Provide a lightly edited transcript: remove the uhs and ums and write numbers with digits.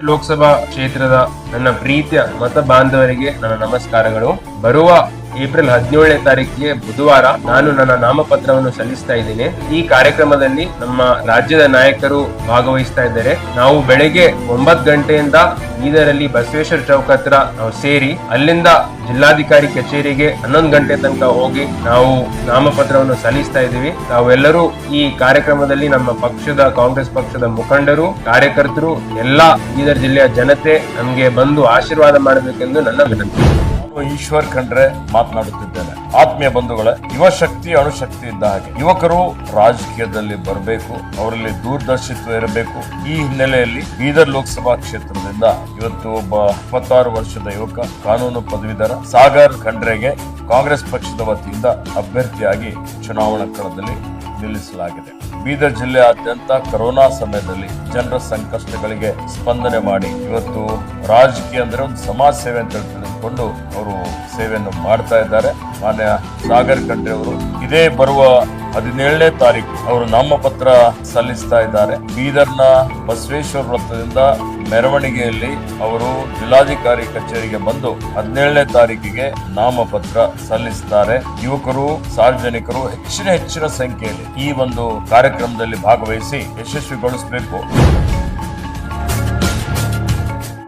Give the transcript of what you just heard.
ಲೋಕಸಭಾ ಕ್ಷೇತ್ರದ ನನ್ನ ಪ್ರೀತಿಯ ಮತ ಬಾಂಧವರಿಗೆ ನನ್ನ ನಮಸ್ಕಾರಗಳು. ಬರುವ ಏಪ್ರಿಲ್ 17ನೇ ತಾರೀಕಿಗೆ ಬುಧವಾರ ನಾನು ನನ್ನ ನಾಮಪತ್ರವನ್ನು ಸಲ್ಲಿಸ್ತಾ ಇದ್ದೇನೆ. ಈ ಕಾರ್ಯಕ್ರಮದಲ್ಲಿ ನಮ್ಮ ರಾಜ್ಯದ ನಾಯಕರು ಭಾಗವಹಿಸ್ತಾ ಇದ್ದಾರೆ. ನಾವು ಬೆಳಗ್ಗೆ 9 ಗಂಟೆಯಿಂದ ಬೀದರಲ್ಲಿ ಬಸವೇಶ್ವರ ಚೌಕ್ ಹತ್ರ ನಾವು ಸೇರಿ ಅಲ್ಲಿಂದ ಜಿಲ್ಲಾಧಿಕಾರಿ ಕಚೇರಿಗೆ 11 ಗಂಟೆ ತನಕ ಹೋಗಿ ನಾವು ನಾಮಪತ್ರವನ್ನು ಸಲ್ಲಿಸ್ತಾ ಇದ್ದೀವಿ. ನಾವೆಲ್ಲರೂ ಈ ಕಾರ್ಯಕ್ರಮದಲ್ಲಿ ನಮ್ಮ ಪಕ್ಷದ ಕಾಂಗ್ರೆಸ್ ಪಕ್ಷದ ಮುಖಂಡರು, ಕಾರ್ಯಕರ್ತರು, ಎಲ್ಲಾ ಬೀದರ್ ಜಿಲ್ಲೆಯ ಜನತೆ ನಮಗೆ ಬಂದು ಆಶೀರ್ವಾದ ಮಾಡಬೇಕೆಂದು ನನ್ನ ವಿನಂತಿ. ಈಶ್ವರ್ ಖಂಡ್ರೆ ಮಾತನಾಡುತ್ತಿದ್ದೇನೆ. ಆತ್ಮೀಯ ಬಂಧುಗಳೇ, ಯುವ ಶಕ್ತಿ ಅಣುಶಕ್ತಿ ಇದ್ದ ಹಾಗೆ ಯುವಕರು ರಾಜಕೀಯದಲ್ಲಿ ಬರಬೇಕು, ಅವರಲ್ಲಿ ದೂರದರ್ಶಿತ್ವ ಇರಬೇಕು. ಈ ಹಿನ್ನೆಲೆಯಲ್ಲಿ ಬೀದರ್ ಲೋಕಸಭಾ ಕ್ಷೇತ್ರದಿಂದ ಇವತ್ತು ಒಬ್ಬ 26 ವರ್ಷದ ಯುವಕ ಕಾನೂನು ಪದವೀಧರ ಸಾಗರ್ ಖಂಡ್ರೆಗೆ ಕಾಂಗ್ರೆಸ್ ಪಕ್ಷದ ವತಿಯಿಂದ ಅಭ್ಯರ್ಥಿಯಾಗಿ ಚುನಾವಣಾ ಕಣದಲ್ಲಿ ನಿಲ್ಲಿಸಲಾಗಿದೆ. ಬೀದರ್ ಜಿಲ್ಲೆಯಾದ್ಯಂತ ಕೊರೋನಾ ಸಮಯದಲ್ಲಿ ಜನರ ಸಂಕಷ್ಟಗಳಿಗೆ ಸ್ಪಂದನೆ ಮಾಡಿ ಇವತ್ತು ರಾಜಕೀಯ ಅಂದ್ರೆ ಒಂದು ಸಮಾಜ ಸೇವೆ ಅಂತ ತಿಳಿದುಕೊಂಡು ಅವರು ಸೇವೆಯನ್ನು ಮಾಡ್ತಾ ಇದ್ದಾರೆ. ಮಾನ್ಯ ಸಾಗರ್ ಖಂಡ್ರೆ ಅವರು ಇದೇ ಬರುವ 17ನೇ ತಾರೀಕು ಅವರು ನಾಮಪತ್ರ ಸಲ್ಲಿಸ್ತಾ ಇದ್ದಾರೆ. ಬೀದರ್ನ ಬಸವೇಶ್ವರ ವೃತ್ತದಿಂದ ಮೆರವಣಿಗೆಯಲ್ಲಿ ಅವರು ಜಿಲ್ಲಾಧಿಕಾರಿ ಕಚೇರಿಗೆ ಬಂದು 17ನೇ ತಾರೀಕಿಗೆ ನಾಮಪತ್ರ ಸಲ್ಲಿಸುತ್ತಾರೆ. ಯುವಕರು, ಸಾರ್ವಜನಿಕರು ಹೆಚ್ಚಿನ ಸಂಖ್ಯೆಯಲ್ಲಿ ಈ ಒಂದು ಕಾರ್ಯಕ್ರಮದಲ್ಲಿ ಭಾಗವಹಿಸಿ ಯಶಸ್ವಿಗೊಳಿಸಬೇಕು.